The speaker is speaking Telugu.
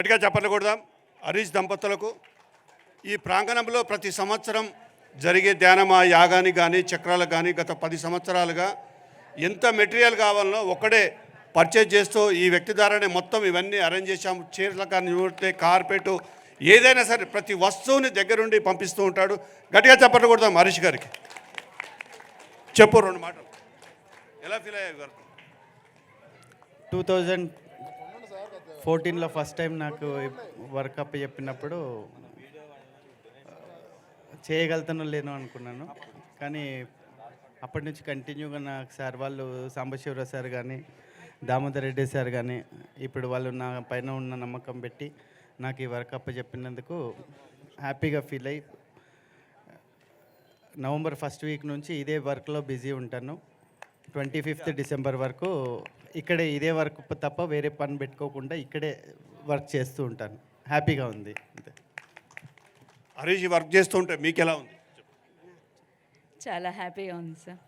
గట్టిగా చెప్పట్లు కొడదాం హరీష్ దంపతులకు. ఈ ప్రాంగణంలో ప్రతి సంవత్సరం జరిగే ధ్యానమా యాగానికి కానీ చక్రాలకు కానీ గత 10 సంవత్సరాలుగా ఎంత మెటీరియల్ కావాలనో ఒక్కడే పర్చేజ్ చేస్తూ ఈ వ్యక్తి ద్వారానే మొత్తం ఇవన్నీ అరేంజ్ చేశాము. చీరల కానీ చూస్తే కార్పెట్ ఏదైనా సరే ప్రతి వస్తువుని దగ్గరుండి పంపిస్తూ ఉంటాడు. గట్టిగా చెప్పట్లు కొడదాం హరీష్ గారికి. చెప్పు 2 మాటలు, ఎలా ఫీల్ అయ్యారు? 2014లో ఫస్ట్ టైం నాకు వర్క్ అప్ చెప్పినప్పుడు చేయగలుగుతానో లేనో అనుకున్నాను. కానీ అప్పటి నుంచి కంటిన్యూగా నాకు సార్ వాళ్ళు సాంబశివరావు సార్ కానీ దామోదర్ రెడ్డి సార్ కానీ ఇప్పుడు వాళ్ళు నా పైన ఉన్న నమ్మకం పెట్టి నాకు ఈ వర్క్ అప్ చెప్పినందుకు హ్యాపీగా ఫీల్ అయ్యి నవంబర్ 1st వీక్ నుంచి ఇదే వర్క్లో బిజీ ఉంటాను. 25th డిసెంబర్ వరకు ఇక్కడే ఇదే వర్క్ తప్ప వేరే పని పెట్టుకోకుండా ఇక్కడే వర్క్ చేస్తూ ఉంటాను. హ్యాపీగా ఉంది అంతే. హరీష్ వర్క్ చేస్తూ ఉంటే మీకు ఎలా ఉంది? చాలా హ్యాపీగా ఉంది సార్.